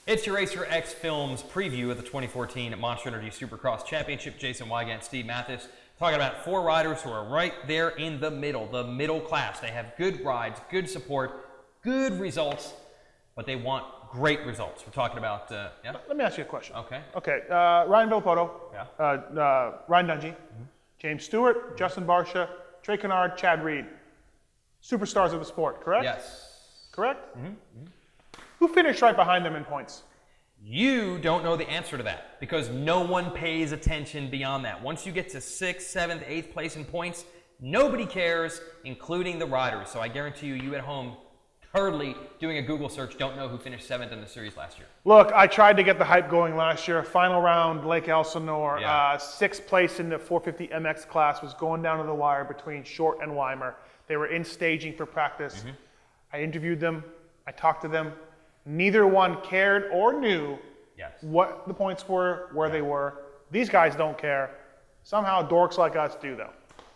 It's your Racer X Films preview of the 2014 Monster Energy Supercross Championship. Jason Wygant, Steve Mathis, talking about four riders who are right there in the middle class. They have good rides, good support, good results, but they want great results. We're talking about, yeah? Let me ask you a question. Okay. Okay, Ryan Villopoto, Yeah. Ryan Dungey, James Stewart, Justin Barcia, Trey Kennard, Chad Reed. Superstars of the sport, correct? Yes. Correct? Who finished right behind them in points? You don't know the answer to that because no one pays attention beyond that. Once you get to 6th, 7th, 8th place in points, nobody cares, including the riders. So I guarantee you, you at home, hurriedly doing a Google search, don't know who finished 7th in the series last year. Look, I tried to get the hype going last year. Final round, Lake Elsinore, Yeah. 6th place in the 450 MX class was going down to the wire between Short and Weimer. They were in staging for practice. I interviewed them. I talked to them. Neither one cared or knew what the points were, where they were. These guys don't care. Somehow dorks like us do, though.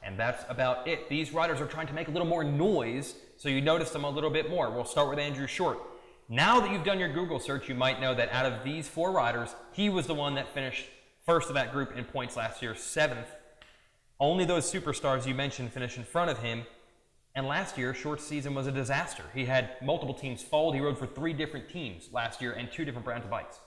And that's about it. These riders are trying to make a little more noise, so you notice them a little bit more. We'll start with Andrew Short. Now that you've done your Google search, you might know that out of these four riders, he was the one that finished first of that group in points last year, 7th. Only those superstars you mentioned finished in front of him. And last year, Short's season was a disaster. He had multiple teams fold. He rode for 3 different teams last year and 2 different brands of bikes.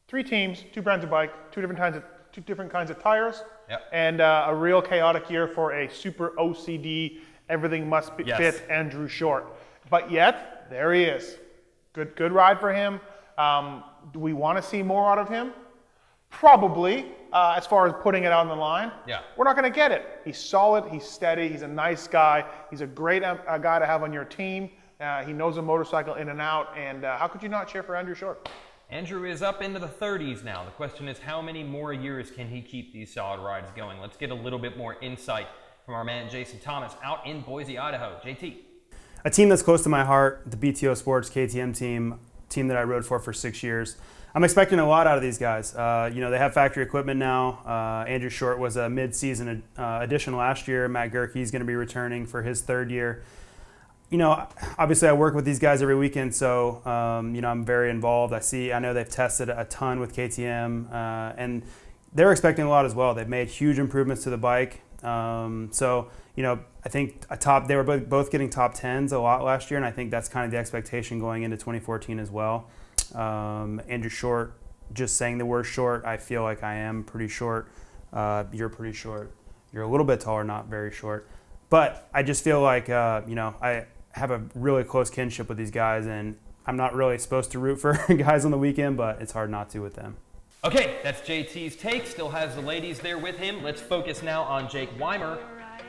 3 teams, 2 brands of bike, 2 different kinds of tires, Yep. and a real chaotic year for a super OCD, everything must fit Andrew Short. But yet, there he is. Good ride for him. Do we want to see more out of him? Probably, as far as putting it out on the line. Yeah. We're not going to get it. He's solid, he's steady, he's a nice guy. He's a great guy to have on your team. He knows a motorcycle in and out, and how could you not cheer for Andrew Short? Andrew is up into the 30s now. The question is, how many more years can he keep these solid rides going? Let's get a little bit more insight from our man Jason Thomas out in Boise, Idaho. JT. A team that's close to my heart, the BTO Sports KTM team that I rode for 6 years. I'm expecting a lot out of these guys. You know, they have factory equipment now. Andrew Short was a mid-season addition last year. Matt Gerke's going to be returning for his 3rd year. You know, obviously I work with these guys every weekend, so you know, I'm very involved. I know they've tested a ton with KTM, and they're expecting a lot as well. They've made huge improvements to the bike. So you know, I think they were both getting top 10s a lot last year, and I think that's kind of the expectation going into 2014 as well. Andrew Short, just saying the word short, I feel like I am pretty short. You're pretty short. You're a little bit taller, not very short. But I just feel like, you know, I have a really close kinship with these guys, and I'm not really supposed to root for guys on the weekend, but it's hard not to with them. Okay, that's JT's take. Still has the ladies there with him. Let's focus now on Jake Weimer.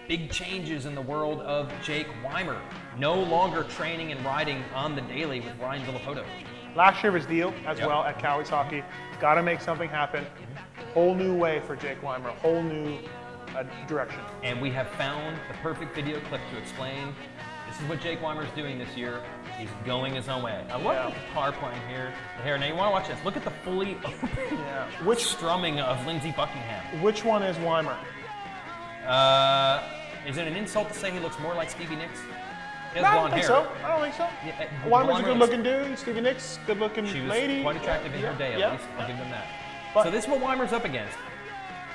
Big changes in the world of Jake Weimer. No longer training and riding on the daily with Ryan Villopoto. Last year was deal as well at Cowie's Hockey. Got to make something happen. Whole new way for Jake Weimer. Whole new direction. And we have found the perfect video clip to explain this is what Jake Weimer's doing this year. He's going his own way. I love the guitar playing here. Now you want to watch this. Look at the fully open strumming of Lindsey Buckingham. Which one is Weimer? Is it an insult to say he looks more like Stevie Nicks? He has No, blonde I don't think hair. so. I don't think so. Yeah, Weimer's a good-looking dude. Stevie Nicks, good-looking lady. She was quite attractive in her day, at least. I'll give them that. So this is what Weimer's up against.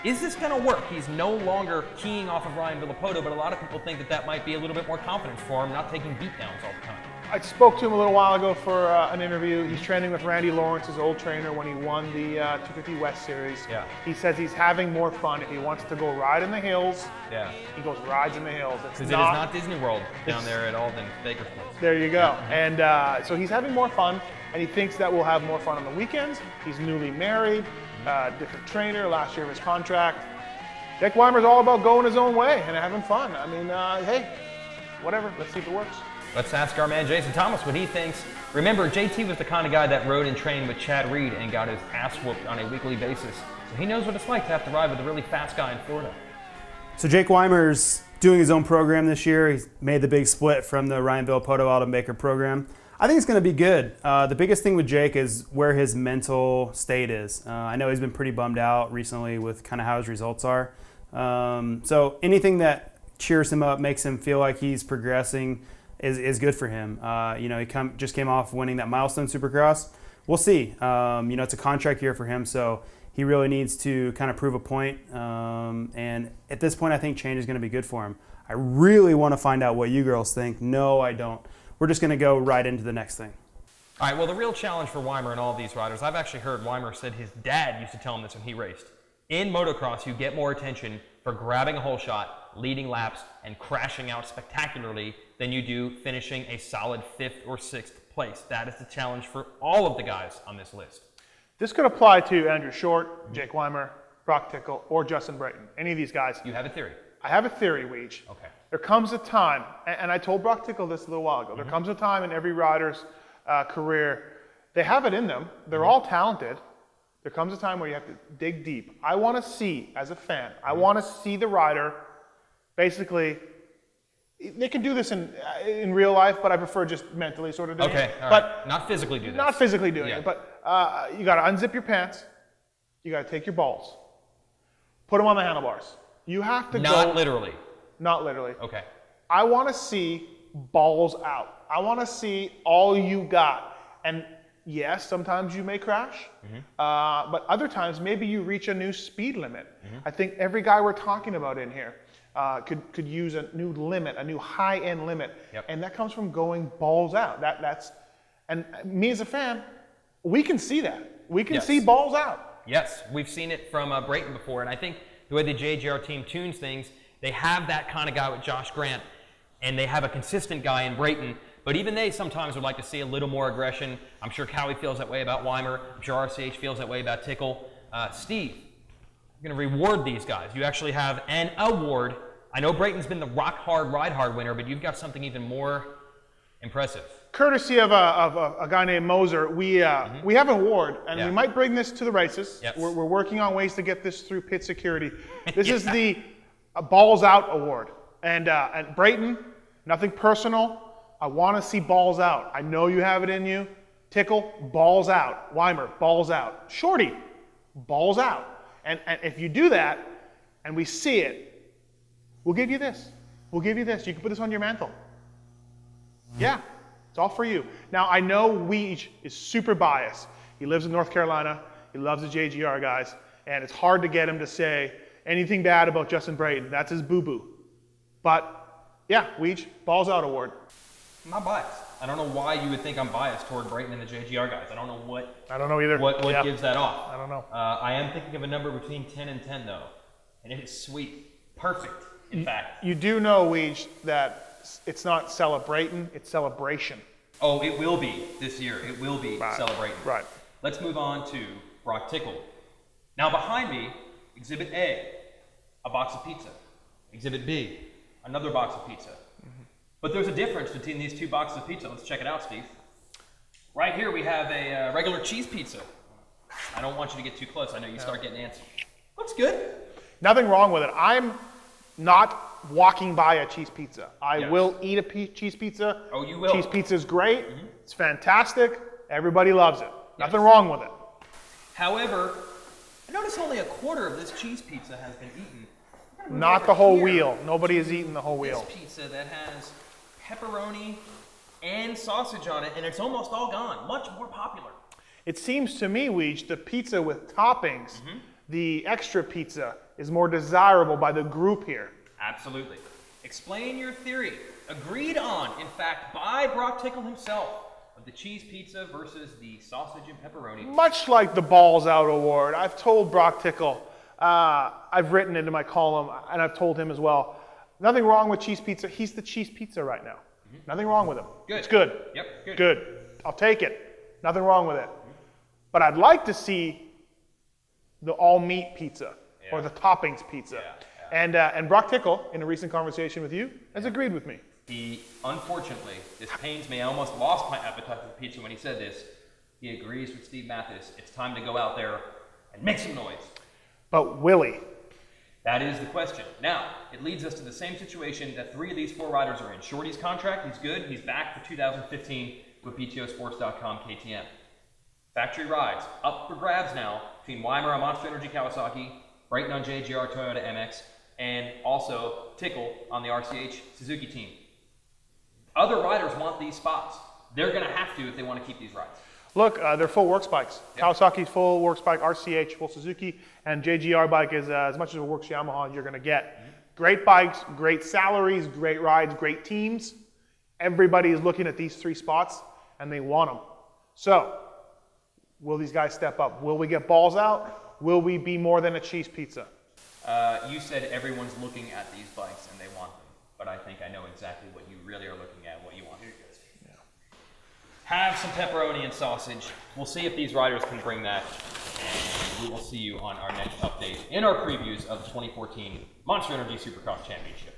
Is this going to work? He's no longer keying off of Ryan Villopoto, but a lot of people think that that might be a little bit more confidence for him, not taking beatdowns all the time. I spoke to him a little while ago for an interview. He's training with Randy Lawrence, his old trainer, when he won the 250 West Series. Yeah. He says he's having more fun. If he wants to go ride in the hills, he goes rides in the hills. Because it is not Disney World down there at Alden, Bakersfield. There you go. And so he's having more fun, and he thinks that we'll have more fun on the weekends. He's newly married, different trainer, last year of his contract. Jake Weimer's all about going his own way and having fun. I mean, hey, whatever. Let's see if it works. Let's ask our man Jason Thomas what he thinks. Remember, JT was the kind of guy that rode and trained with Chad Reed and got his ass whooped on a weekly basis. So he knows what it's like to have to ride with a really fast guy in Florida. So Jake Weimer's doing his own program this year. He's made the big split from the Ryan Villopoto Alden Baker program. I think it's going to be good. The biggest thing with Jake is where his mental state is. I know he's been pretty bummed out recently with kind of how his results are. So anything that cheers him up, makes him feel like he's progressing, is good for him. You know, he just came off winning that Milestone Supercross, we'll see. It's a contract year for him, so he really needs to kind of prove a point. And at this point, I think change is going to be good for him. I really want to find out what you girls think. No, I don't. We're just going to go right into the next thing. All right, well, the real challenge for Weimer and all these riders, I've actually heard Weimer said his dad used to tell him this when he raced. In motocross, you get more attention for grabbing a hole shot, leading laps, and crashing out spectacularly than you do finishing a solid 5th or 6th place. That is the challenge for all of the guys on this list. This could apply to Andrew Short, Jake Weimer, Brock Tickle, or Justin Brayton. Any of these guys. You have a theory. I have a theory, Weege. Okay. There comes a time, and I told Brock Tickle this a little while ago, there comes a time in every rider's career, they have it in them, they're all talented. There comes a time where you have to dig deep. I want to see, as a fan, I want to see the rider, basically, they can do this in real life, but I prefer just mentally sort of doing it. Okay, all but right. Not physically do this. Not physically doing it, but you got to unzip your pants, you got to take your balls, put them on the handlebars. You have to go. Not literally. Not literally. Okay. I want to see balls out. I want to see all you got. And yes, sometimes you may crash, but other times maybe you reach a new speed limit. I think every guy we're talking about in here could use a new limit, a new high-end limit, and that comes from going balls out. And me as a fan, we can see that. We can see balls out. Yes, we've seen it from Brayton before, and I think the way the JGR team tunes things, they have that kind of guy with Josh Grant, and they have a consistent guy in Brayton, but even they sometimes would like to see a little more aggression. I'm sure Cowie feels that way about Weimer. I'm sure RCH feels that way about Tickle. Steve, you're going to reward these guys. You actually have an award. I know Brayton's been the rock hard, ride hard winner, but you've got something even more impressive. Courtesy of a guy named Moser, we have an award, and we might bring this to the races. Yes. We're working on ways to get this through pit security. This is the Balls Out Award. And Brayton, nothing personal. I want to see balls out. I know you have it in you. Tickle, balls out. Weimer, balls out. Shorty, balls out. And if you do that, and we see it, we'll give you this. We'll give you this. You can put this on your mantle. Yeah. It's all for you. Now, I know Weege is super biased. He lives in North Carolina. He loves the JGR guys. And it's hard to get him to say anything bad about Justin Brayton. That's his boo-boo. But, yeah, Weege, Balls Out Award. I'm not biased. I don't know why you would think I'm biased toward Brayton and the JGR guys. I don't know what. I don't know either. What gives that off? I don't know. I am thinking of a number between 10 and 10, though. And it is sweet. Perfect, in fact. You do know, Weege, that it's not celebrating, it's celebration. Oh, it will be this year. It will be celebrating. Right. Let's move on to Brock Tickle. Now behind me, Exhibit A, a box of pizza. Exhibit B, another box of pizza. But there's a difference between these two boxes of pizza. Let's check it out, Steve. Right here we have a regular cheese pizza. I don't want you to get too close. I know you start getting antsy. Looks good. Nothing wrong with it. I'm not walking by a cheese pizza. I will eat a cheese pizza. Oh, you will. Cheese pizza is great. It's fantastic. Everybody loves it. Nothing wrong with it. However, I notice only a quarter of this cheese pizza has been eaten. Not the whole wheel. Nobody has eaten the whole wheel. This pizza that has pepperoni and sausage on it, and it's almost all gone. Much more popular. It seems to me, Weege, the pizza with toppings, the extra pizza, is more desirable by the group here. Absolutely. Explain your theory. Agreed on, in fact, by Brock Tickle himself, of the cheese pizza versus the sausage and pepperoni. Much like the Balls Out Award, I've told Brock Tickle, I've written into my column, and I've told him as well, nothing wrong with cheese pizza. He's the cheese pizza right now. Nothing wrong with him. Good. It's good. Yep, good. Good. I'll take it. Nothing wrong with it. But I'd like to see the all-meat pizza or the toppings pizza. And Brock Tickle, in a recent conversation with you, has agreed with me. He, unfortunately, this pains me, I almost lost my appetite for pizza when he said this. He agrees with Steve Mathis. It's time to go out there and make some noise. But will he? That is the question. Now, it leads us to the same situation that 3 of these 4 riders are in. Shorty's contract, he's good. He's back for 2015 with PTOsports.com KTM. Factory rides, up for grabs now between Weimer on Monster Energy Kawasaki, Brayton on JGR Toyota MX, and also Tickle on the RCH Suzuki team. Other riders want these spots. They're going to have to if they want to keep these rides. Look, they're full works bikes. Yep. Kawasaki's full works bike, RCH, full Suzuki, and JGR bike is as much as a works Yamaha as you're going to get. Great bikes, great salaries, great rides, great teams. Everybody is looking at these 3 spots, and they want them. So, will these guys step up? Will we get balls out? Will we be more than a cheese pizza? You said everyone's looking at these bikes and they want them, but I think I know exactly what you really are looking at, what you want. Yeah. Have some pepperoni and sausage. We'll see if these riders can bring that, and we will see you on our next update in our previews of the 2014 Monster Energy Supercross Championship.